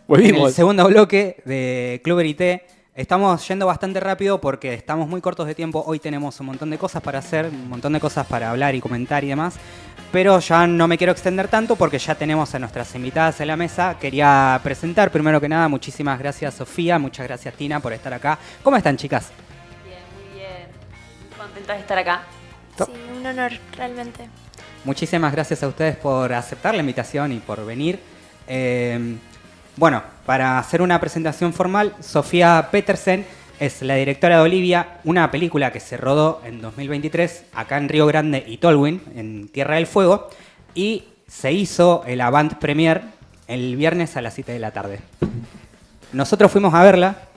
En el Volvimos. segundo bloque de Club Verité. Estamos yendo bastante rápido porque estamos muy cortos de tiempo. Hoy tenemos un montón de cosas para hacer, un montón de cosas para hablar y comentar y demás. Pero ya no me quiero extender tanto porque ya tenemos a nuestras invitadas en la mesa. Quería presentar primero que nada, muchísimas gracias Sofía, muchas gracias Tina por estar acá. ¿Cómo están, chicas? Bien, muy bien. Muy contenta de estar acá. Sí, un honor, realmente. Muchísimas gracias a ustedes por aceptar la invitación y por venir. Bueno, para hacer una presentación formal, Sofía Petersen es la directora de Olivia, una película que se rodó en 2023 acá en Río Grande y Tolwyn, en Tierra del Fuego, y se hizo el avant premier el viernes a las 7 de la tarde. Nosotros fuimos a verla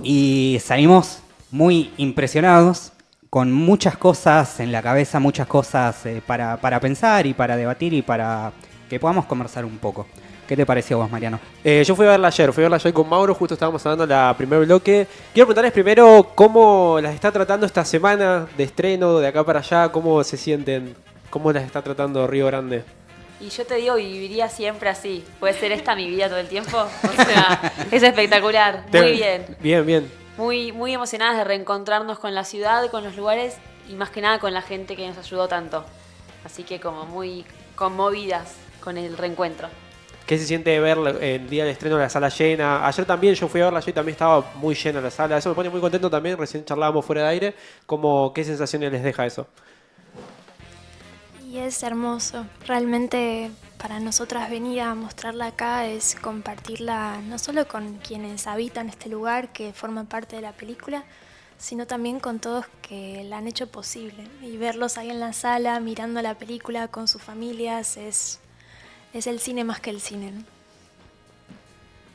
y salimos muy impresionados, con muchas cosas en la cabeza, muchas cosas para pensar y para debatir y para que podamos conversar un poco. ¿Qué te pareció a vos, Mariano? Yo fui a verla ayer con Mauro, justo estábamos hablando la primer bloque. Quiero preguntarles primero cómo las está tratando esta semana de estreno, de acá para allá, cómo se sienten, cómo las está tratando Río Grande. Y yo te digo, viviría siempre así. ¿Puede ser esta mi vida todo el tiempo? O sea, es espectacular. Muy bien. Bien, bien. Muy, muy emocionadas de reencontrarnos con la ciudad, con los lugares y más que nada con la gente que nos ayudó tanto. Así que como muy conmovidas con el reencuentro. ¿Qué se siente ver el día del estreno de la sala llena? Ayer también yo fui a verla, yo también estaba muy llena la sala. Eso me pone muy contento también, recién charlábamos fuera de aire. ¿Qué sensaciones les deja eso? Y es hermoso. Realmente para nosotras venir a mostrarla acá es compartirla no solo con quienes habitan este lugar, que forman parte de la película, sino también con todos que la han hecho posible. Y verlos ahí en la sala, mirando la película con sus familias, es el cine más que el cine, ¿no?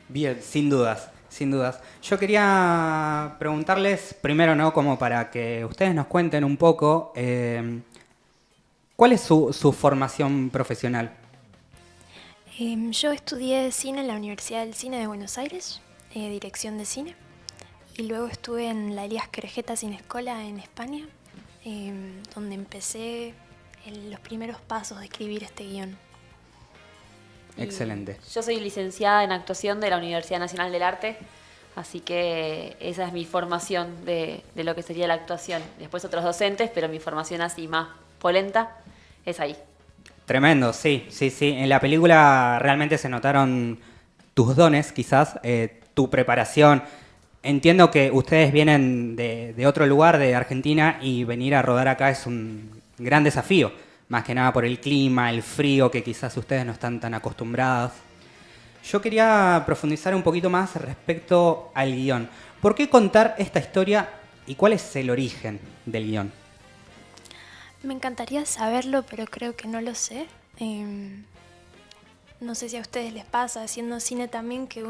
Bien. Sin dudas, sin dudas. Yo quería preguntarles, primero, ¿no? Como para que ustedes nos cuenten un poco, ¿cuál es su formación profesional? Yo estudié cine en la Universidad del Cine de Buenos Aires, dirección de cine, y luego estuve en la Elías Querejeta Cine Escola en España, donde empecé los primeros pasos de escribir este guión. Excelente. Yo soy licenciada en actuación de la Universidad Nacional del Arte, así que esa es mi formación de lo que sería la actuación. Después otros docentes, pero mi formación así más polenta es ahí. Tremendo, sí, sí, sí. En la película realmente se notaron tus dones, quizás, tu preparación. Entiendo que ustedes vienen de otro lugar, de Argentina, y venir a rodar acá es un gran desafío. Más que nada por el clima, el frío, que quizás ustedes no están tan acostumbrados. Yo quería profundizar un poquito más respecto al guión. ¿Por qué contar esta historia y cuál es el origen del guión? Me encantaría saberlo, pero creo que no lo sé. No sé si a ustedes les pasa, haciendo cine también, que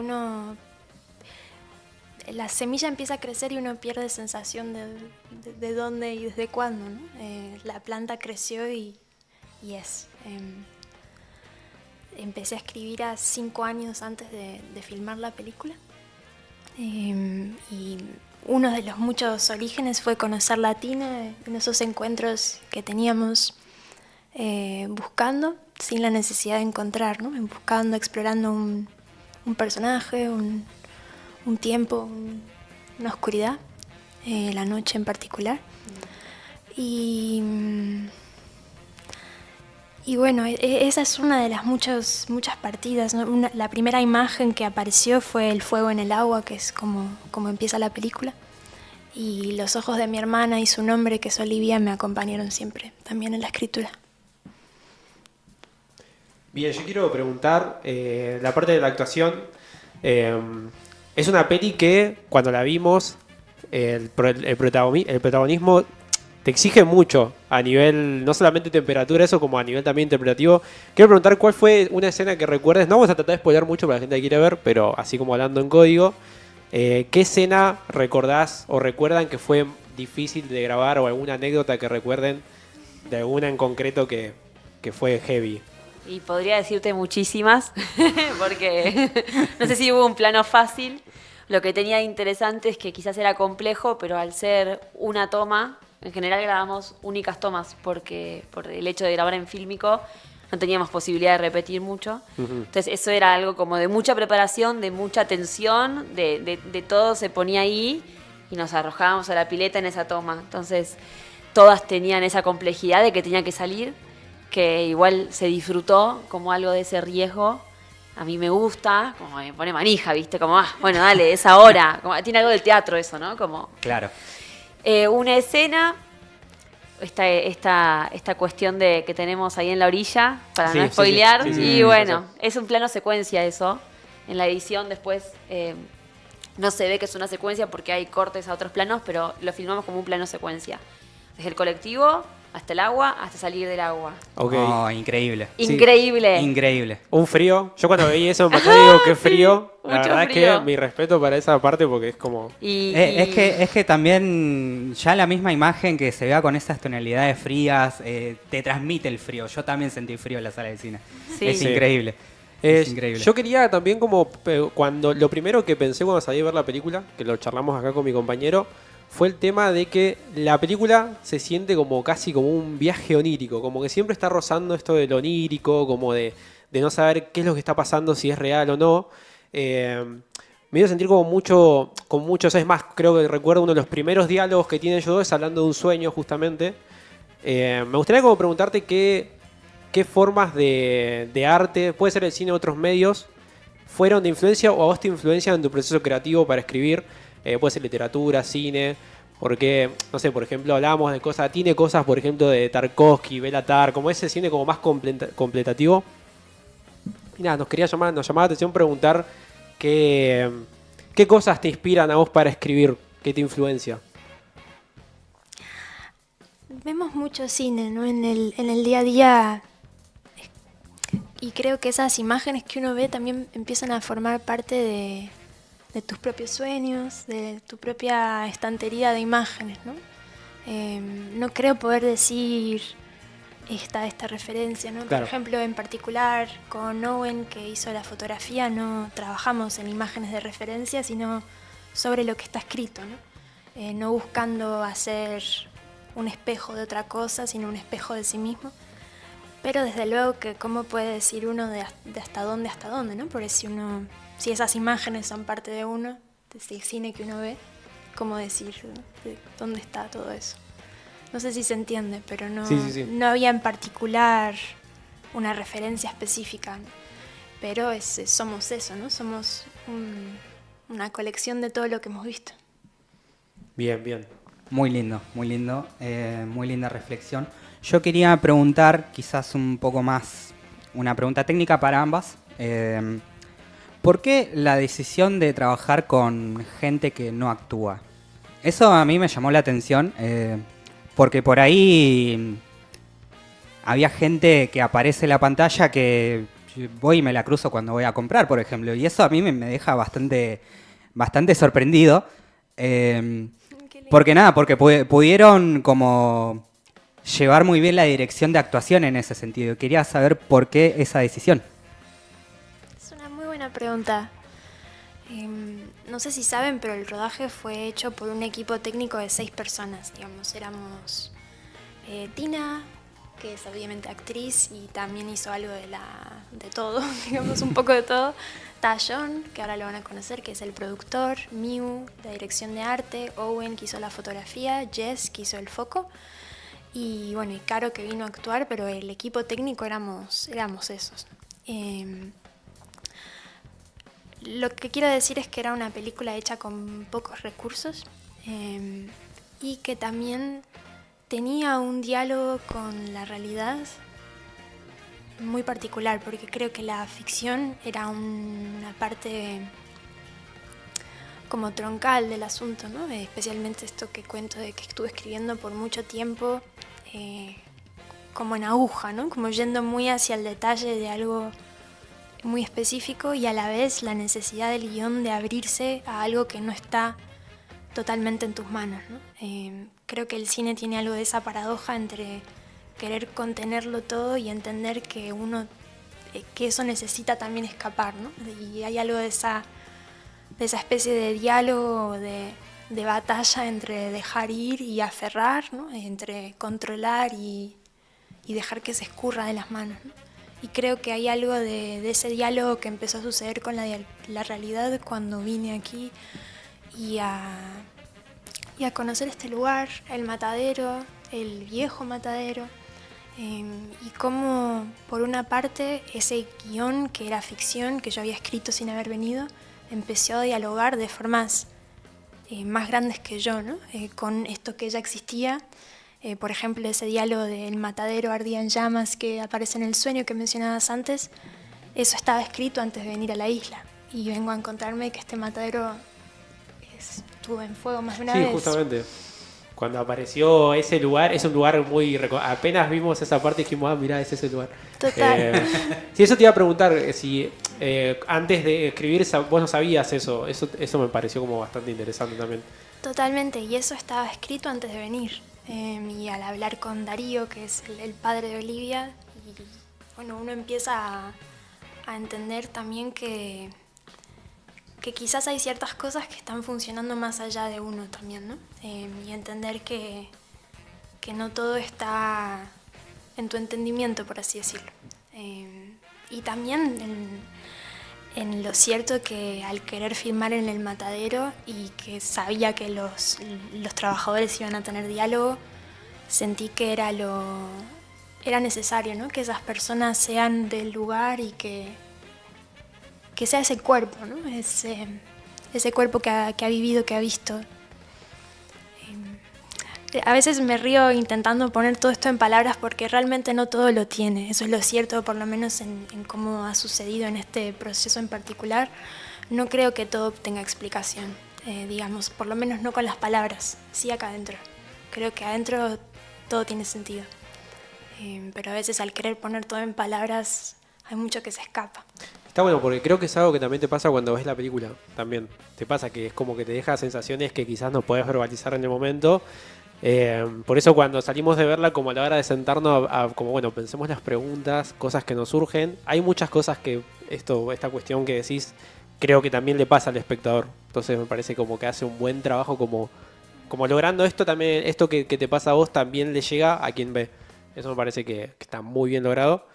la semilla empieza a crecer y uno pierde sensación de dónde y desde cuándo, ¿no? La planta creció y empecé a escribir a 5 años antes de filmar la película. Y uno de los muchos orígenes fue conocer la Tina en esos encuentros que teníamos buscando, sin la necesidad de encontrar, ¿no? Buscando, explorando un personaje, un tiempo, una oscuridad, la noche en particular. Y bueno, esa es una de las muchas partidas, ¿no? La primera imagen que apareció fue el fuego en el agua, que es como empieza la película. Y los ojos de mi hermana y su nombre, que es Olivia, me acompañaron siempre, también en la escritura. Bien, yo quiero preguntar, la parte de la actuación, es una peli que cuando la vimos, el protagonismo te exige mucho a nivel, no solamente temperatura, eso como a nivel también interpretativo. Quiero preguntar cuál fue una escena que recuerdes, no vamos a tratar de spoiler mucho para la gente que quiere ver, pero así como hablando en código, ¿qué escena recordás o recuerdan que fue difícil de grabar o alguna anécdota que recuerden de alguna en concreto que fue heavy? Y podría decirte muchísimas, porque no sé si hubo un plano fácil. Lo que tenía de interesante es que quizás era complejo, pero al ser una toma, en general grabamos únicas tomas, porque por el hecho de grabar en fílmico no teníamos posibilidad de repetir mucho. Entonces eso era algo como de mucha preparación, de mucha atención, de todo se ponía ahí y nos arrojábamos a la pileta en esa toma. Entonces todas tenían esa complejidad de que tenía que salir, que igual se disfrutó como algo de ese riesgo. A mí me gusta, como me pone manija, ¿viste? Como, bueno, dale, es ahora. Como, tiene algo del teatro eso, ¿no? Como, Claro. una escena, esta cuestión de que tenemos ahí en la orilla, para Sí, no sí, spoilear. sí, sí, Y sí, bueno, sí. es un plano secuencia eso. En la edición después no se ve que es una secuencia porque hay cortes a otros planos, pero lo filmamos como un plano secuencia. Desde el colectivo hasta el agua, hasta salir del agua. Ok. Oh, increíble. Sí. Increíble. Increíble. Un frío. Yo cuando veía eso en pantalla digo, qué frío. La mucho verdad es frío. que mi respeto para esa parte porque es como... Es que también ya la misma imagen que se vea con esas tonalidades frías te transmite el frío. Yo también sentí frío en la sala de cine. Sí. Es Sí. increíble. Es increíble. Yo quería también como cuando lo primero que pensé cuando salí a ver la película, que lo charlamos acá con mi compañero, fue el tema de que la película se siente como casi como un viaje onírico, como que siempre está rozando esto del onírico, como de no saber qué es lo que está pasando, si es real o no. Me hizo sentir como mucho, es más, creo que recuerdo uno de los primeros diálogos que tienen ellos dos es hablando de un sueño justamente. Me gustaría como preguntarte qué formas de arte, puede ser el cine o otros medios, fueron de influencia o a vos te influencian en tu proceso creativo para escribir. Puede ser literatura, cine, porque, no sé, por ejemplo, hablábamos de cosas, tiene cosas, por ejemplo, de Tarkovsky, Béla Tarr, como ese cine como más completativo. Y nada, nos llamaba la atención preguntar qué cosas te inspiran a vos para escribir, qué te influencia. Vemos mucho cine, ¿no? En el día a día. Y creo que esas imágenes que uno ve también empiezan a formar parte de tus propios sueños, de tu propia estantería de imágenes, ¿no? No creo poder decir esta referencia, ¿no? Claro. Por ejemplo, en particular con Owen, que hizo la fotografía, no trabajamos en imágenes de referencia, sino sobre lo que está escrito, ¿no? No buscando hacer un espejo de otra cosa, sino un espejo de sí mismo. Pero desde luego que cómo puede decir uno de hasta dónde, ¿no? Porque si esas imágenes son parte de uno, del cine que uno ve, ¿cómo decir, ¿no? De dónde está todo eso? No sé si se entiende, pero no, Sí. no había en particular una referencia específica, ¿no? Pero somos eso, ¿no? Somos una colección de todo lo que hemos visto. Bien. Muy lindo, muy linda reflexión. Yo quería preguntar, quizás un poco más, una pregunta técnica para ambas. ¿Por qué la decisión de trabajar con gente que no actúa? Eso a mí me llamó la atención, porque por ahí había gente que aparece en la pantalla que voy y me la cruzo cuando voy a comprar, por ejemplo, y eso a mí me deja bastante sorprendido. Porque pudieron como llevar muy bien la dirección de actuación en ese sentido. Quería saber por qué esa decisión. Es una muy buena pregunta. No sé si saben, pero el rodaje fue hecho por un equipo técnico de 6 personas. Digamos, éramos Tina, que es obviamente actriz y también hizo algo de todo, digamos, un poco de todo. Tajon, que ahora lo van a conocer, que es el productor. Miu, de dirección de arte. Owen, que hizo la fotografía. Jess, que hizo el foco. Y bueno, y Caro, que vino a actuar, pero el equipo técnico éramos esos. Lo que quiero decir es que era una película hecha con pocos recursos y que también tenía un diálogo con la realidad muy particular, porque creo que la ficción era una parte como troncal del asunto, ¿no? Especialmente esto que cuento de que estuve escribiendo por mucho tiempo como en aguja, ¿no? Como yendo muy hacia el detalle de algo muy específico y a la vez la necesidad del guión de abrirse a algo que no está totalmente en tus manos, ¿no? Creo que el cine tiene algo de esa paradoja entre querer contenerlo todo y entender que que eso necesita también escapar, ¿no? Y hay algo de esa especie de diálogo, de batalla entre dejar ir y aferrar, ¿no? Entre controlar y dejar que se escurra de las manos, ¿no? Y creo que hay algo de ese diálogo que empezó a suceder con la realidad cuando vine aquí y a conocer este lugar, el matadero, el viejo matadero, y cómo por una parte ese guión que era ficción, que yo había escrito sin haber venido, empezó a dialogar de formas más grandes que yo, ¿no? Con esto que ya existía. Por ejemplo, ese diálogo del matadero ardía en llamas que aparece en el sueño que mencionabas antes, eso estaba escrito antes de venir a la isla. Y vengo a encontrarme que este matadero estuvo en fuego más de una vez. Sí, justamente. Cuando apareció ese lugar, es un lugar muy... Apenas vimos esa parte dijimos, mirá, es ese lugar. Total. Sí, eso te iba a preguntar, si antes de escribir vos no sabías eso. Eso me pareció como bastante interesante también. Totalmente, y eso estaba escrito antes de venir. Y al hablar con Darío, que es el padre de Olivia, y bueno, uno empieza a entender también que quizás hay ciertas cosas que están funcionando más allá de uno también, ¿no? Y entender que no todo está en tu entendimiento, por así decirlo. Y también en lo cierto que al querer filmar en el matadero y que sabía que los trabajadores iban a tener diálogo, sentí que era necesario, ¿no? Que esas personas sean del lugar y que sea ese cuerpo, ¿no? Ese cuerpo que ha vivido, que ha visto. A veces me río intentando poner todo esto en palabras porque realmente no todo lo tiene. Eso es lo cierto, por lo menos en cómo ha sucedido en este proceso en particular. No creo que todo tenga explicación, digamos, por lo menos no con las palabras, sí acá adentro. Creo que adentro todo tiene sentido. Pero a veces al querer poner todo en palabras hay mucho que se escapa. Está bueno porque creo que es algo que también te pasa cuando ves la película. También te pasa que es como que te deja sensaciones que quizás no podés verbalizar en el momento. Por eso cuando salimos de verla, como a la hora de sentarnos como bueno, pensemos las preguntas, cosas que nos surgen, hay muchas cosas que esta cuestión que decís creo que también le pasa al espectador. Entonces me parece como que hace un buen trabajo como logrando esto también, esto que te pasa a vos también le llega a quien ve. Eso me parece que está muy bien logrado.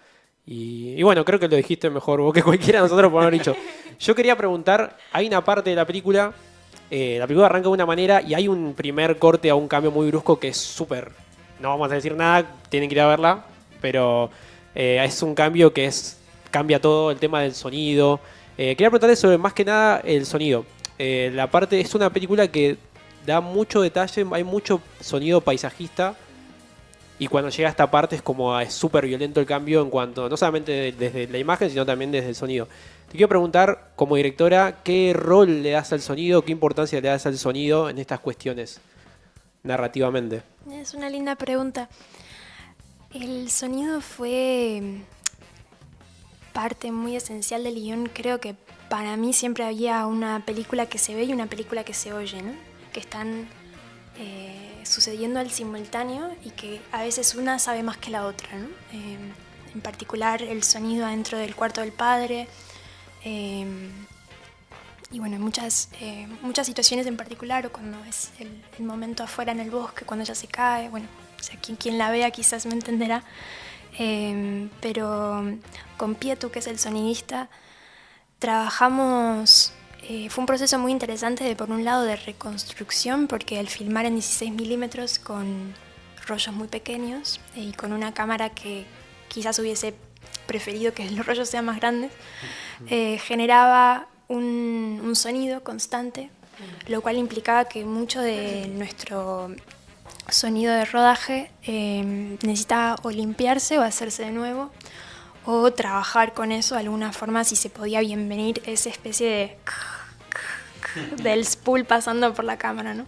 Y bueno, creo que lo dijiste mejor vos que cualquiera de nosotros por haber dicho. Yo quería preguntar, hay una parte de la película arranca de una manera y hay un primer corte a un cambio muy brusco que es súper... No vamos a decir nada, tienen que ir a verla, pero es un cambio que cambia todo el tema del sonido. Quería preguntarle sobre más que nada el sonido. La parte es una película que da mucho detalle, hay mucho sonido paisajista. Y cuando llega a esta parte es súper violento el cambio en cuanto, no solamente desde la imagen, sino también desde el sonido. Te quiero preguntar, como directora, ¿qué rol le das al sonido, qué importancia le das al sonido en estas cuestiones narrativamente? Es una linda pregunta. El sonido fue parte muy esencial del guión. Creo que para mí siempre había una película que se ve y una película que se oye, ¿no? Que están... sucediendo al simultáneo y que a veces una sabe más que la otra, ¿no? En particular el sonido adentro del cuarto del padre y bueno, muchas situaciones en particular, o cuando es el momento afuera en el bosque, cuando ella se cae, bueno, o sea, quien la vea quizás me entenderá, pero con Pietu, que es el sonidista, trabajamos... fue un proceso muy interesante por un lado de reconstrucción, porque al filmar en 16 milímetros con rollos muy pequeños y con una cámara que quizás hubiese preferido que los rollos sean más grandes, generaba un sonido constante, lo cual implicaba que mucho de nuestro sonido de rodaje necesitaba o limpiarse o hacerse de nuevo, o trabajar con eso de alguna forma, si se podía bienvenir esa especie del spool pasando por la cámara, ¿no?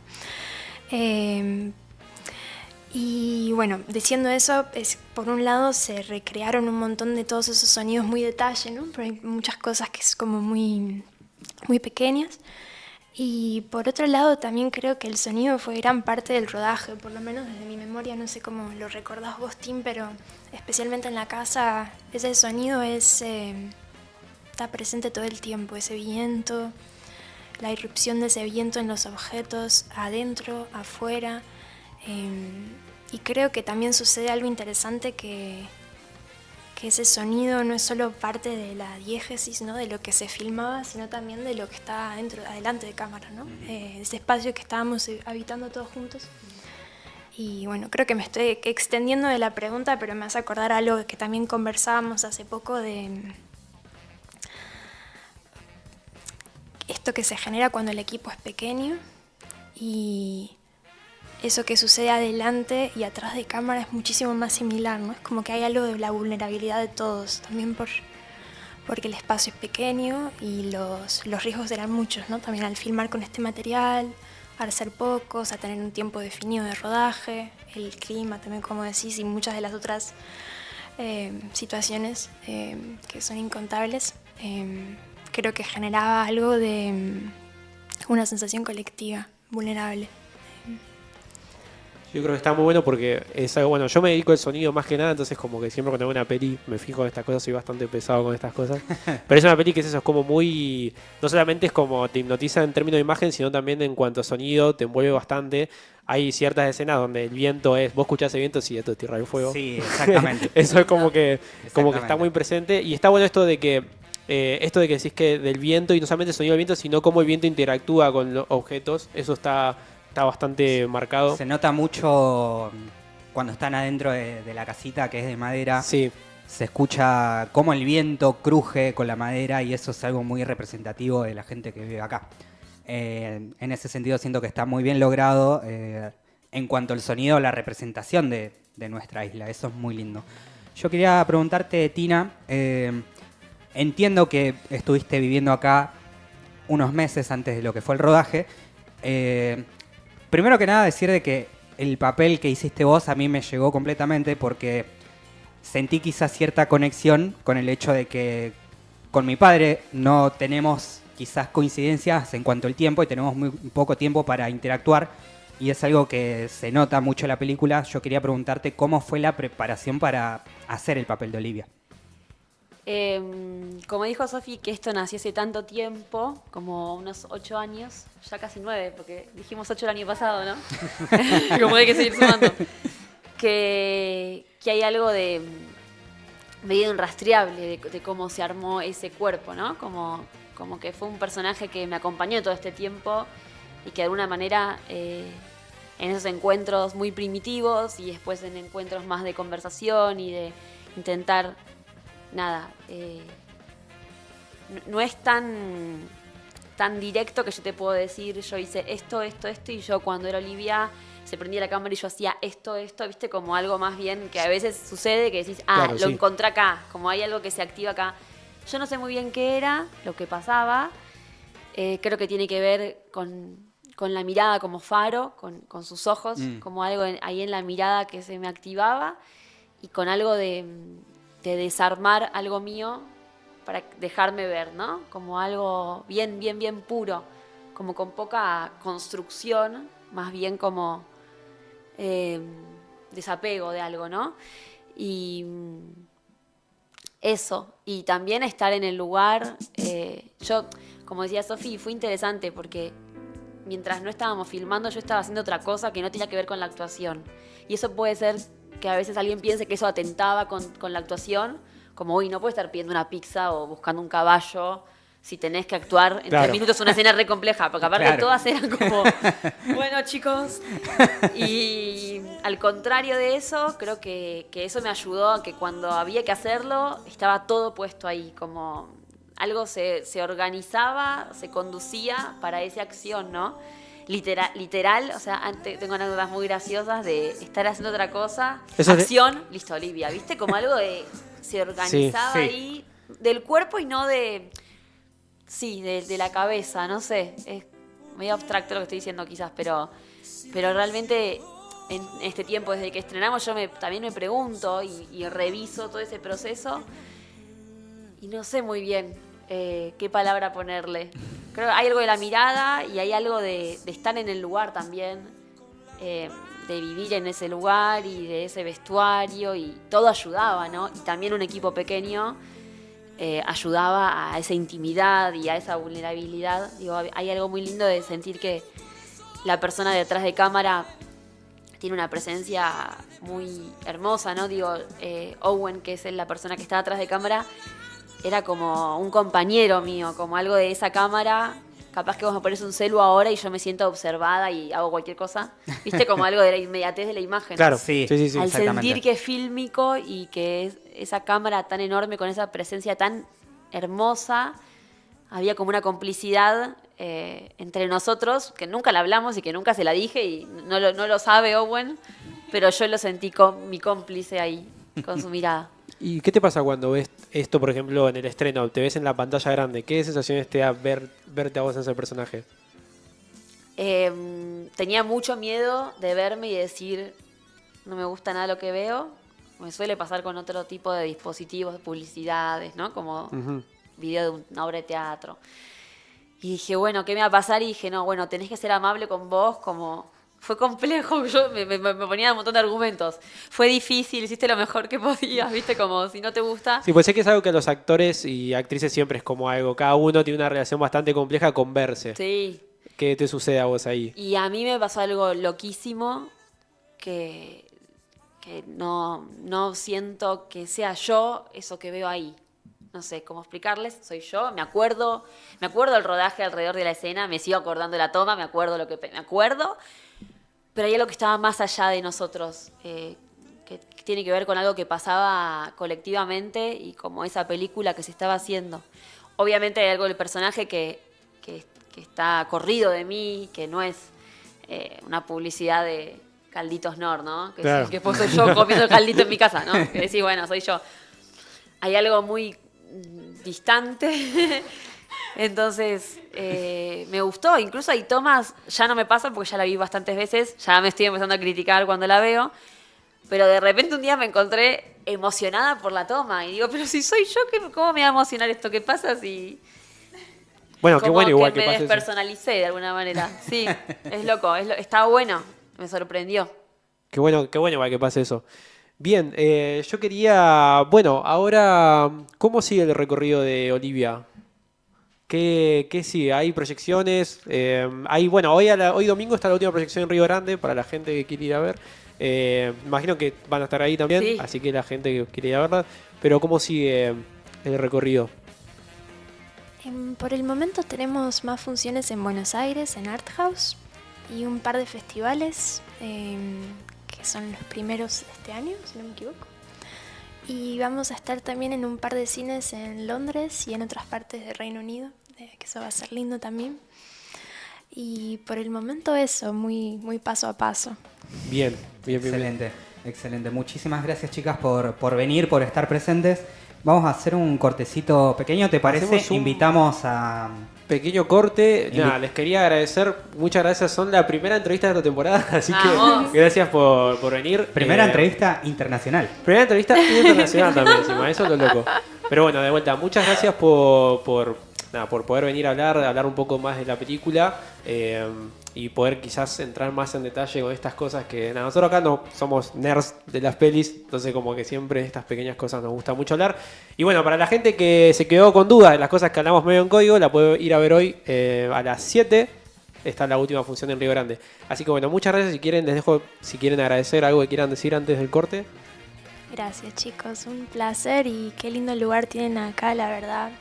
Y bueno, diciendo eso, por un lado se recrearon un montón de todos esos sonidos muy detalle, ¿no? Pero hay muchas cosas que es como muy, muy pequeñas. Y por otro lado también creo que el sonido fue gran parte del rodaje, por lo menos desde mi memoria, no sé cómo lo recordás vos, Tim, pero especialmente en la casa ese sonido está presente todo el tiempo, ese viento, la irrupción de ese viento en los objetos, adentro, afuera. Y creo que también sucede algo interesante que que ese sonido no es solo parte de la diégesis, ¿no? De lo que se filmaba, sino también de lo que está adelante de cámara, ¿no? Ese espacio que estábamos habitando todos juntos. Y bueno, creo que me estoy extendiendo de la pregunta, pero me hace acordar algo que también conversábamos hace poco de esto que se genera cuando el equipo es pequeño y eso que sucede adelante y atrás de cámara es muchísimo más similar, ¿no? Es como que hay algo de la vulnerabilidad de todos, también porque el espacio es pequeño y los riesgos eran muchos, ¿no? También al filmar con este material, al ser pocos, a tener un tiempo definido de rodaje, el clima también, como decís, y muchas de las otras situaciones que son incontables, creo que generaba algo de una sensación colectiva, vulnerable. Yo creo que está muy bueno porque es algo, bueno, yo me dedico al sonido más que nada, entonces como que siempre cuando veo una peli me fijo en estas cosas, soy bastante pesado con estas cosas. Pero es una peli que es eso, es como muy, no solamente es como te hipnotiza en términos de imagen, sino también en cuanto a sonido, te envuelve bastante. Hay ciertas escenas donde el viento es, vos escuchás el viento, sí, esto es Tierra del Fuego. Sí, exactamente. Eso es como que está muy presente. Y está bueno esto de que decís que del viento, y no solamente el sonido del viento, sino cómo el viento interactúa con los objetos, eso está bastante marcado. Se nota mucho cuando están adentro de la casita, que es de madera. Sí. Se escucha cómo el viento cruje con la madera y eso es algo muy representativo de la gente que vive acá. En ese sentido siento que está muy bien logrado en cuanto al sonido, la representación de nuestra isla. Eso es muy lindo. Yo quería preguntarte, Tina, entiendo que estuviste viviendo acá unos meses antes de lo que fue el rodaje. Primero que nada decir de que el papel que hiciste vos a mí me llegó completamente porque sentí quizás cierta conexión con el hecho de que con mi padre no tenemos quizás coincidencias en cuanto al tiempo y tenemos muy poco tiempo para interactuar y es algo que se nota mucho en la película. Yo quería preguntarte cómo fue la preparación para hacer el papel de Olivia. Como dijo Sofi, que esto nació hace tanto tiempo, como unos 8 años, ya casi 9, porque dijimos 8 el año pasado, ¿no? Como hay que seguir sumando. Que hay algo de medio irrastreable de cómo se armó ese cuerpo, ¿no? Como que fue un personaje que me acompañó todo este tiempo y que de alguna manera en esos encuentros muy primitivos y después en encuentros más de conversación y de intentar... Nada, no es tan directo que yo te puedo decir, yo hice esto, y yo cuando era Olivia se prendía la cámara y yo hacía esto, viste, como algo más bien que a veces sucede que decís, claro, lo encontré acá, como hay algo que se activa acá. Yo no sé muy bien qué era lo que pasaba, creo que tiene que ver con la mirada como faro, con sus ojos, como algo ahí en la mirada que se me activaba y con algo de desarmar algo mío para dejarme ver, ¿no? Como algo bien puro, como con poca construcción, más bien como desapego de algo, ¿no? Y eso, y también estar en el lugar, yo, como decía Sofi, fue interesante porque mientras no estábamos filmando yo estaba haciendo otra cosa que no tenía que ver con la actuación, y eso puede ser que a veces alguien piense que eso atentaba con la actuación, como, uy, no puedes estar pidiendo una pizza o buscando un caballo si tenés que actuar en 3 minutos una escena re compleja, porque aparte todas eran como, bueno, chicos. Y al contrario de eso, creo que eso me ayudó a que cuando había que hacerlo, estaba todo puesto ahí, como algo se organizaba, se conducía para esa acción, ¿no? Literal, o sea, antes tengo anécdotas muy graciosas de estar haciendo otra cosa, acción, listo, Olivia, ¿viste? Como algo de se organizaba ahí del cuerpo y no de la cabeza, no sé, es medio abstracto lo que estoy diciendo quizás, pero realmente en este tiempo desde que estrenamos yo también me pregunto y reviso todo ese proceso y no sé muy bien qué palabra ponerle. Creo que hay algo de la mirada y hay algo de estar en el lugar también, de vivir en ese lugar y de ese vestuario y todo ayudaba, ¿no? Y también un equipo pequeño ayudaba a esa intimidad y a esa vulnerabilidad. Digo, hay algo muy lindo de sentir que la persona detrás de cámara tiene una presencia muy hermosa, ¿no? Digo, Owen, que es la persona que está atrás de cámara, era como un compañero mío, como algo de esa cámara. Capaz que vos me pones un celu ahora y yo me siento observada y hago cualquier cosa. ¿Viste? Como algo de la inmediatez de la imagen. Claro, Sí, sí, sí, sí. Al exactamente. sentir que es fílmico y que esa cámara tan enorme con esa presencia tan hermosa, había como una complicidad entre nosotros, que nunca la hablamos y que nunca se la dije y no lo sabe Owen, pero yo lo sentí con mi cómplice ahí, con su mirada. ¿Y qué te pasa cuando ves esto, por ejemplo, en el estreno? Te ves en la pantalla grande. ¿Qué sensaciones te da verte a vos en ese personaje? Tenía mucho miedo de verme y decir, no me gusta nada lo que veo. Me suele pasar con otro tipo de dispositivos, de publicidades, ¿no? Como video de una obra de teatro. Y dije, bueno, ¿qué me va a pasar? Y dije, no, bueno, tenés que ser amable con vos, como... Fue complejo, yo me ponía un montón de argumentos. Fue difícil, hiciste lo mejor que podías, ¿viste? Como si no te gusta. Sí, pues sé que es algo que a los actores y actrices siempre es como algo. Cada uno tiene una relación bastante compleja con verse. Sí. ¿Qué te sucede a vos ahí? Y a mí me pasó algo loquísimo que no siento que sea yo eso que veo ahí. No sé cómo explicarles, soy yo, me acuerdo el rodaje alrededor de la escena, me sigo acordando de la toma, me acuerdo lo que me acuerdo, pero hay algo que estaba más allá de nosotros, que tiene que ver con algo que pasaba colectivamente y como esa película que se estaba haciendo. Obviamente hay algo del personaje que está corrido de mí, que no es una publicidad de Calditos Nor, ¿no? Que, Claro. que después soy yo comiendo caldito en mi casa, ¿no? Que decís, bueno, soy yo. Hay algo muy distante. Entonces, me gustó. Incluso hay tomas, ya no me pasa porque ya la vi bastantes veces, ya me estoy empezando a criticar cuando la veo, pero de repente un día me encontré emocionada por la toma y digo, pero si soy yo, ¿cómo me va a emocionar esto? ¿Qué pasa si...? Bueno, qué Como bueno igual que que me pase eso. despersonalicé de alguna manera. Sí, es loco, está bueno, me sorprendió. Qué bueno igual que pase eso. Bien, yo quería... Bueno, ahora, ¿cómo sigue el recorrido de Olivia? ¿Qué sigue? ¿Hay proyecciones? Hoy domingo está la última proyección en Río Grande para la gente que quiere ir a ver. Imagino que van a estar ahí también, Sí. así que la gente que quiere ir a verla. Pero ¿cómo sigue el recorrido? Por el momento tenemos más funciones en Buenos Aires, en Art House, y un par de festivales, que son los primeros de este año, si no me equivoco. Y vamos a estar también en un par de cines en Londres y en otras partes del Reino Unido, que eso va a ser lindo también. Y por el momento eso, muy, muy paso a paso. Bien. Excelente, excelente. Muchísimas gracias, chicas, por venir, por estar presentes. Vamos a hacer un cortecito pequeño, ¿te parece? Hacemos un- Invitamos a... Pequeño corte. Y- Nada, les quería agradecer. Muchas gracias. Son la primera entrevista de esta temporada, así Vamos. que gracias por venir. Primera entrevista internacional. Primera entrevista internacional también, encima. Eso es lo loco. Pero bueno, de vuelta, muchas gracias por poder venir a hablar un poco más de la película y poder quizás entrar más en detalle con estas cosas que nosotros acá no somos nerds de las pelis, entonces como que siempre estas pequeñas cosas nos gusta mucho hablar. Y bueno, para la gente que se quedó con dudas de las cosas que hablamos medio en código, la puede ir a ver hoy a las 7. Está la última función en Río Grande. Así que bueno, muchas gracias. Si quieren, les dejo, si quieren agradecer algo que quieran decir antes del corte. Gracias, chicos, un placer y qué lindo lugar tienen acá, la verdad.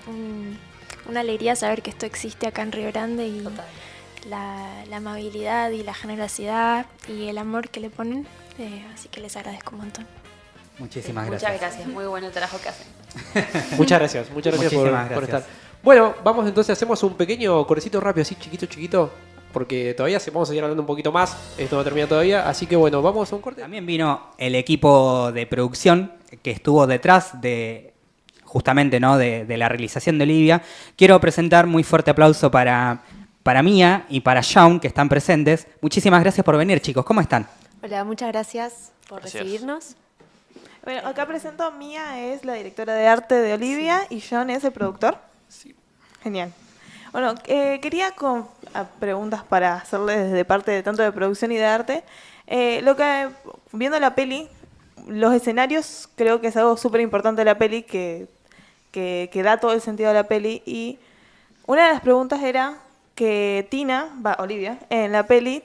Una alegría saber que esto existe acá en Río Grande y Total. la amabilidad y la generosidad y el amor que le ponen. Así que les agradezco un montón. Muchísimas gracias. Muchas gracias, muy bueno el trabajo que hacen. Muchas gracias por Muchísimas estar. gracias. Bueno, vamos entonces, hacemos un pequeño cortecito rápido, así chiquito, porque todavía vamos a seguir hablando un poquito más. Esto no termina todavía, así que bueno, vamos a un corte. También vino el equipo de producción que estuvo detrás de justamente, ¿no? de la realización de Olivia. Quiero presentar muy fuerte aplauso para Mía y para Shaun, que están presentes. Muchísimas gracias por venir, chicos. ¿Cómo están? Hola, muchas gracias por Gracias. recibirnos. Bueno, acá presento, Mía es la directora de arte de Olivia y John es el productor. Sí. Genial. Bueno, quería preguntas para hacerles de parte de tanto de producción y de arte. Viendo la peli, los escenarios creo que es algo súper importante de la peli que da todo el sentido a la peli. Y una de las preguntas era que Olivia, en la peli,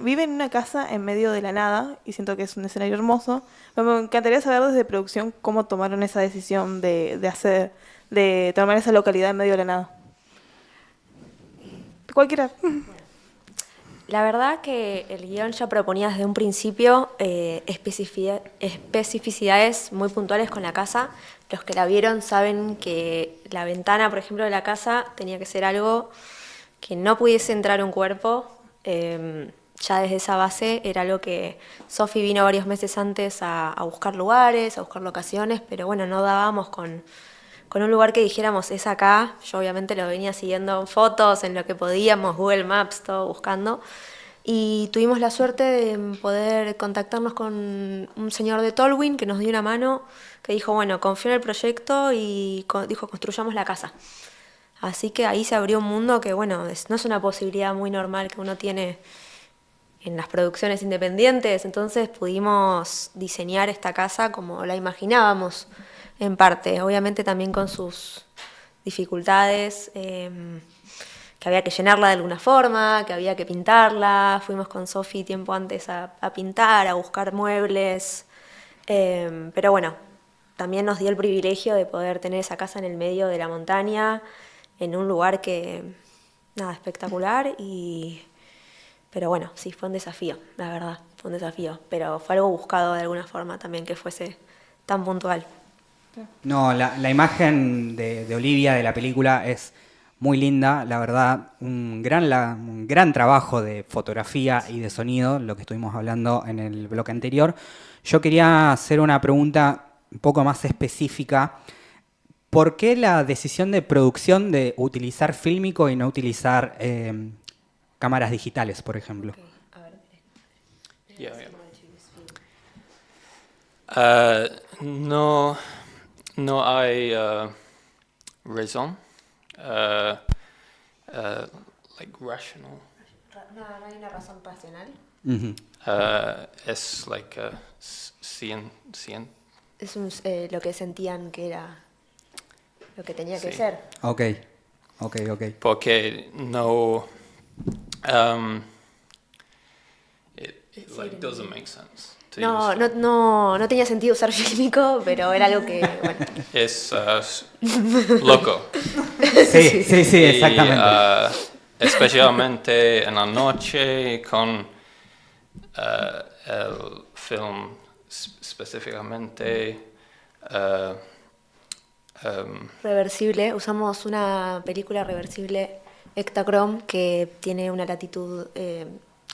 vive en una casa en medio de la nada y siento que es un escenario hermoso. Pero me encantaría saber desde producción cómo tomaron esa decisión de tomar esa localidad en medio de la nada. Cualquiera. La verdad que el guión ya proponía desde un principio especificidades muy puntuales con la casa. Los que la vieron saben que la ventana, por ejemplo, de la casa tenía que ser algo que no pudiese entrar un cuerpo. Ya desde esa base era algo que Sofi vino varios meses antes a buscar lugares, a buscar locaciones, pero bueno, no dábamos con un lugar que dijéramos es acá. Yo obviamente lo venía siguiendo en fotos, en lo que podíamos, Google Maps, todo buscando. Y tuvimos la suerte de poder contactarnos con un señor de Tolwyn que nos dio una mano, que dijo, bueno, confió en el proyecto y dijo, construyamos la casa. Así que ahí se abrió un mundo que, bueno, no es una posibilidad muy normal que uno tiene en las producciones independientes. Entonces pudimos diseñar esta casa como la imaginábamos, en parte. Obviamente también con sus dificultades, que había que llenarla de alguna forma, que había que pintarla. Fuimos con Sofi tiempo antes a pintar, a buscar muebles. Pero bueno, también nos dio el privilegio de poder tener esa casa en el medio de la montaña, en un lugar que, nada, espectacular. Pero bueno, sí, fue un desafío, la verdad, fue un desafío. Pero fue algo buscado de alguna forma también, que fuese tan puntual. No, la imagen de Olivia de la película es muy linda, la verdad, un gran trabajo de fotografía y de sonido, lo que estuvimos hablando en el bloque anterior. Yo quería hacer una pregunta un poco más específica. ¿Por qué la decisión de producción de utilizar fílmico y no utilizar cámaras digitales, por ejemplo? Okay. A ver, Yeah, yeah. No hay razón, like rational. No hay una razón racional. Uh-huh. Es like cien. Es lo que sentían que era lo que tenía que Sí. ser. Ok. Porque no, it like doesn't make sense. To No, use no tenía sentido usar fílmico, pero era algo que, bueno, Es loco. Sí, Y, exactamente. especialmente en la noche con el film específicamente. reversible. Usamos una película reversible Ektachrome que tiene una latitud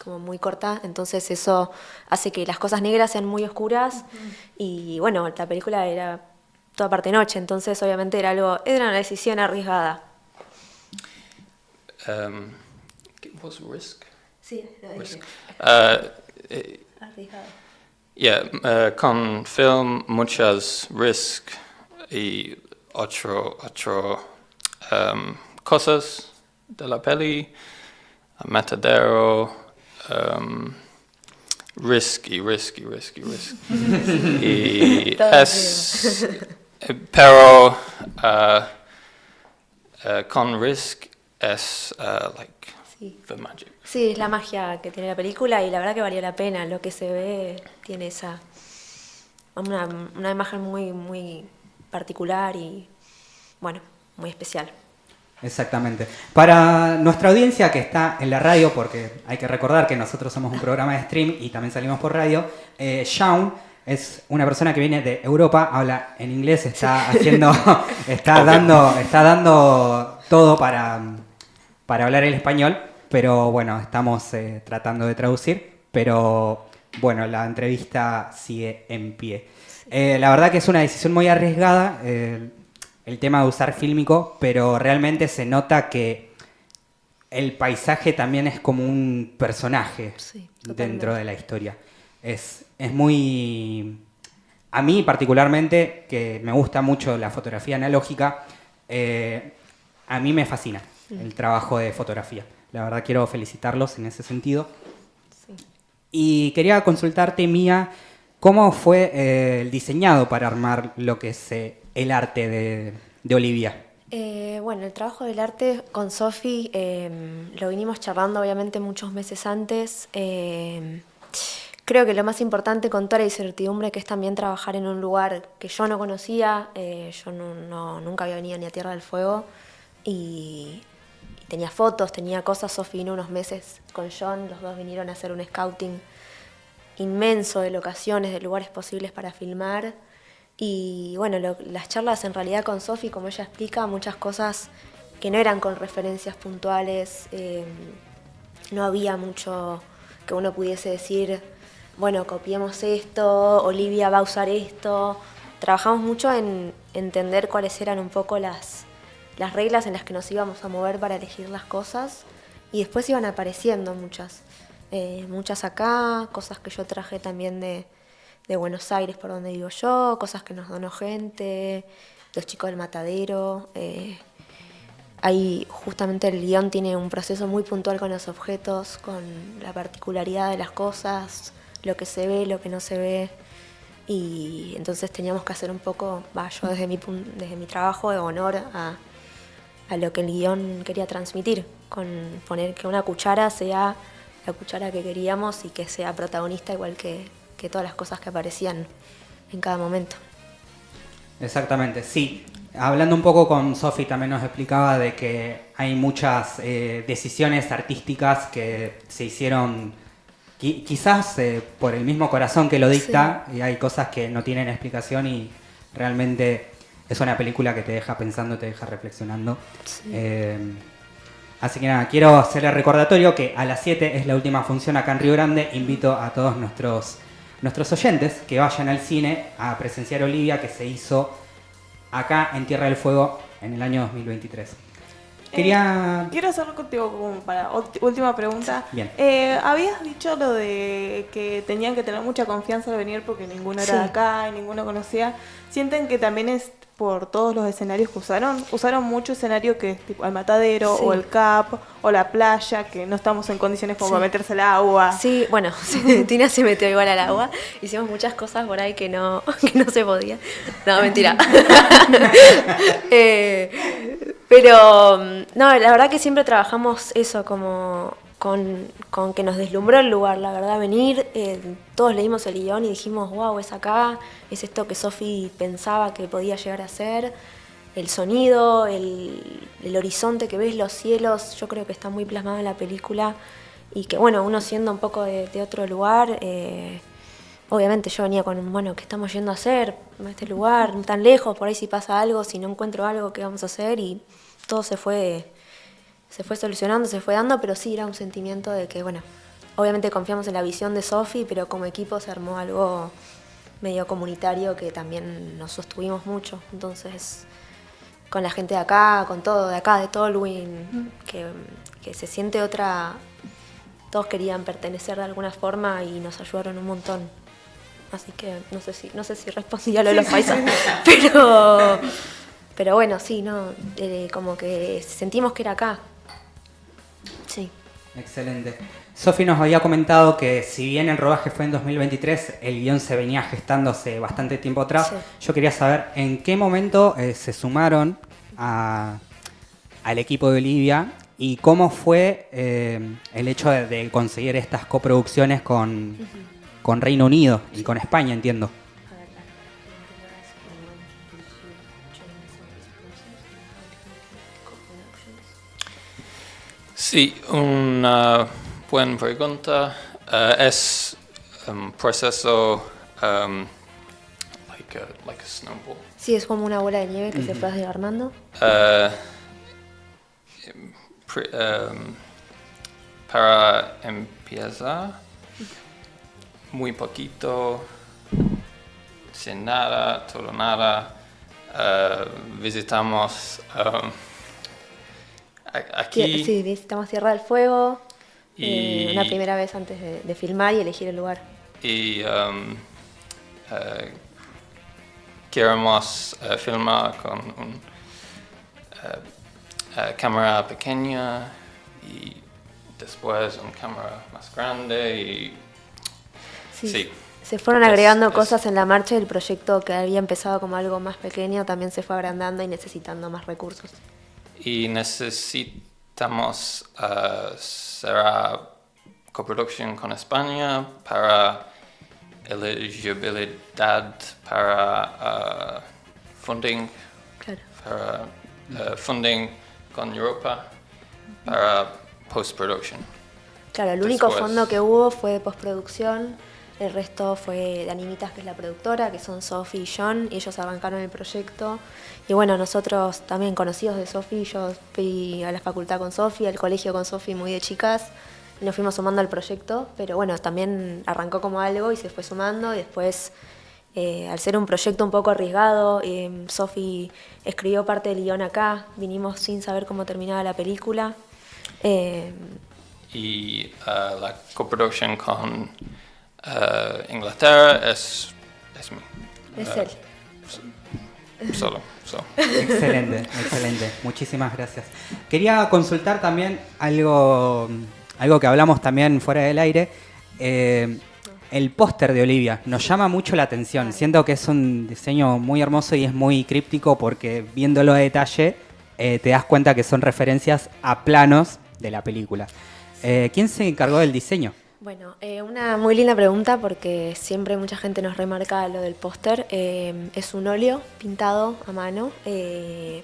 como muy corta, entonces eso hace que las cosas negras sean muy oscuras. Y bueno, la película era toda parte noche, entonces obviamente era una decisión arriesgada. Was Risk? Sí, lo Risk. dije. Arriesgada. Yeah, con film muchas risk y otro cosas de la peli, Matadero, risky. Y pero con risk es like Sí. the magic. Sí, es la magia que tiene la película y la verdad que valió la pena. Lo que se ve tiene una imagen muy particular y, bueno, muy especial. Exactamente. Para nuestra audiencia que está en la radio, porque hay que recordar que nosotros somos un programa de stream y también salimos por radio, Shaun es una persona que viene de Europa, habla en inglés, está dando todo para hablar el español, pero bueno, estamos tratando de traducir, pero bueno, la entrevista sigue en pie. La verdad que es una decisión muy arriesgada, el tema de usar fílmico, pero realmente se nota que el paisaje también es como un personaje dentro de la historia. Es muy... A mí particularmente, que me gusta mucho la fotografía analógica, a mí me fascina el trabajo de fotografía. La verdad quiero felicitarlos en ese sentido. Sí. Y quería consultarte, Mía, ¿cómo fue el diseñado para armar lo que es el arte de Olivia? Bueno, el trabajo del arte con Sofi lo vinimos charlando obviamente muchos meses antes. Creo que lo más importante con toda la incertidumbre que es también trabajar en un lugar que yo no conocía, yo nunca había venido ni a Tierra del Fuego y tenía fotos, tenía cosas. Sofi vino unos meses con John, los dos vinieron a hacer un scouting inmenso de locaciones, de lugares posibles para filmar. Y bueno, las charlas en realidad con Sofi, como ella explica, muchas cosas que no eran con referencias puntuales, no había mucho que uno pudiese decir, bueno, copiemos esto, Olivia va a usar esto. Trabajamos mucho en entender cuáles eran un poco las reglas en las que nos íbamos a mover para elegir las cosas y después iban apareciendo muchas acá, cosas que yo traje también de Buenos Aires, por donde vivo yo, cosas que nos donó gente, los chicos del matadero. Ahí justamente el guión tiene un proceso muy puntual con los objetos, con la particularidad de las cosas, lo que se ve, lo que no se ve. Y entonces teníamos que hacer un poco, yo desde mi trabajo, de honor a lo que el guión quería transmitir, con poner que una cuchara sea la cuchara que queríamos y que sea protagonista igual que todas las cosas que aparecían en cada momento. Exactamente, sí. Hablando un poco con Sofi también nos explicaba de que hay muchas decisiones artísticas que se hicieron quizás por el mismo corazón que lo dicta, sí. Y hay cosas que no tienen explicación y realmente es una película que te deja pensando, te deja reflexionando. Sí. Así que nada, quiero hacer el recordatorio que a las 7 es la última función acá en Río Grande. Invito a todos nuestros oyentes que vayan al cine a presenciar Olivia, que se hizo acá en Tierra del Fuego en el año 2023. Quiero hacerlo contigo como para última pregunta. Bien. Habías dicho lo de que tenían que tener mucha confianza al venir porque ninguno era de acá y ninguno conocía. ¿Sienten que también es por todos los escenarios que usaron? Usaron mucho escenario que es tipo el matadero o el CAP o la playa, que no estamos en condiciones como para meterse al agua. Sí, bueno, Tina se metió igual al agua. Hicimos muchas cosas por ahí que no se podía. No, mentira. Pero no, la verdad que siempre trabajamos eso como con que nos deslumbró el lugar, la verdad, venir. Todos leímos el guión y dijimos, wow, es acá, es esto que Sofi pensaba que podía llegar a ser. El sonido, el horizonte que ves, los cielos, yo creo que está muy plasmado en la película. Y que bueno, uno siendo un poco de otro lugar, obviamente yo venía con, bueno, ¿qué estamos yendo a hacer en este lugar tan lejos? Por ahí si pasa algo, si no encuentro algo, ¿qué vamos a hacer? Y todo se fue solucionando, se fue dando, pero sí era un sentimiento de que, bueno, obviamente confiamos en la visión de Sofi, pero como equipo se armó algo medio comunitario que también nos sostuvimos mucho. Entonces, con la gente de acá, con todo de acá, de Tolwyn, que se siente otra... Todos querían pertenecer de alguna forma y nos ayudaron un montón. Así que no sé si respondí a lo de los paisas, pero bueno, sí, no, como que sentimos que era acá. Sí. Excelente. Sofi nos había comentado que si bien el rodaje fue en 2023, el guión se venía gestando hace bastante tiempo atrás. Sí. Yo quería saber en qué momento se sumaron al equipo de Olivia y cómo fue el hecho de conseguir estas coproducciones con Reino Unido y con España, entiendo. Sí, una buena pregunta. Es un proceso like a snowball. Sí, es como una bola de nieve que se fue desarmando. Para empezar, muy poquito, sin nada, todo nada. Visitamos aquí. Sí, visitamos Tierra del Fuego, una primera vez antes de filmar y elegir el lugar. Y queremos filmar con una cámara pequeña y después una cámara más grande. Y sí. Se fueron agregando cosas en la marcha y el proyecto que había empezado como algo más pequeño también se fue agrandando y necesitando más recursos. Y necesitamos hacer coproducción con España para elegibilidad para funding, Claro. para funding con Europa para post-production. Claro, el único Después- fondo que hubo fue de postproducción, el resto fue de Animitas, que es la productora, que son Sophie y John, y ellos arrancaron el proyecto. Y bueno, nosotros también conocidos de Sophie, yo fui a la facultad con Sophie, al colegio con Sophie muy de chicas, y nos fuimos sumando al proyecto, pero bueno, también arrancó como algo y se fue sumando, y después, al ser un proyecto un poco arriesgado, Sophie escribió parte del guión acá, vinimos sin saber cómo terminaba la película. Y la coproducción con Inglaterra es mí. Es él. Solo. Excelente, excelente. Muchísimas gracias. Quería consultar también algo que hablamos también fuera del aire. El póster de Olivia nos llama mucho la atención. Siento que es un diseño muy hermoso y es muy críptico porque viéndolo a detalle te das cuenta que son referencias a planos de la película. ¿Quién se encargó del diseño? Bueno, una muy linda pregunta porque siempre mucha gente nos remarca lo del póster. Es un óleo pintado a mano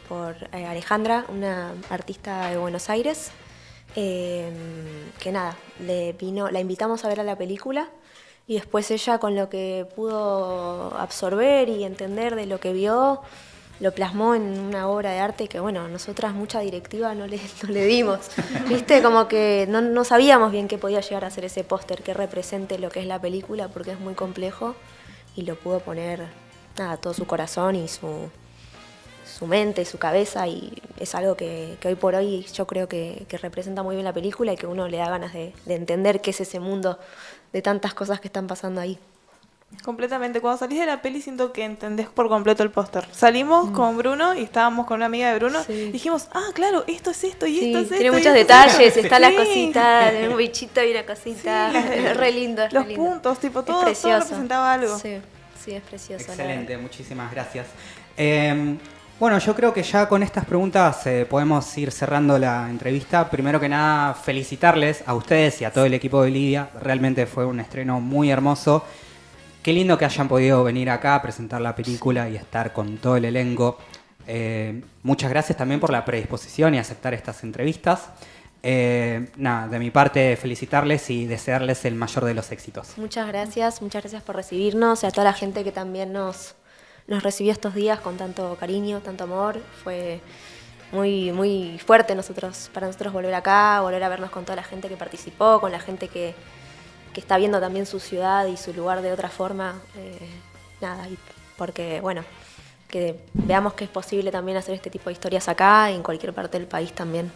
por Alejandra, una artista de Buenos Aires, que nada, la invitamos a ver a la película y después ella con lo que pudo absorber y entender de lo que vio, lo plasmó en una obra de arte que, bueno, nosotras mucha directiva no le dimos. ¿Viste? Como que no sabíamos bien qué podía llegar a ser ese póster, que represente lo que es la película, porque es muy complejo y lo pudo poner, nada, todo su corazón y su mente, su cabeza, y es algo que hoy por hoy yo creo que representa muy bien la película y que uno le da ganas de entender qué es ese mundo de tantas cosas que están pasando ahí. Completamente. Cuando salís de la peli siento que entendés por completo el póster. Salimos con Bruno y estábamos con una amiga de Bruno. Sí. Dijimos, claro, esto es esto y Sí, esto es esto. tiene y muchos esto es detalles, esto. está la Sí. cosita, de un bichito y una cosita, Sí, es re lindo, es Los re lindo. puntos, tipo, Es todo precioso. representaba algo. Sí, es precioso. la Excelente, verdad. muchísimas gracias. Bueno, yo creo que ya con estas preguntas podemos ir cerrando la entrevista. Primero que nada, felicitarles a ustedes y a todo el equipo de Olivia. Realmente fue un estreno muy hermoso. Qué lindo que hayan podido venir acá a presentar la película y estar con todo el elenco. Muchas gracias también por la predisposición y aceptar estas entrevistas. Nada, de mi parte felicitarles y desearles el mayor de los éxitos. Muchas gracias por recibirnos y a toda la gente que también nos recibió estos días con tanto cariño, tanto amor. Fue muy, muy fuerte para nosotros volver acá, volver a vernos con toda la gente que participó, con la gente que está viendo también su ciudad y su lugar de otra forma. Nada, y porque, bueno, que veamos que es posible también hacer este tipo de historias acá y en cualquier parte del país también.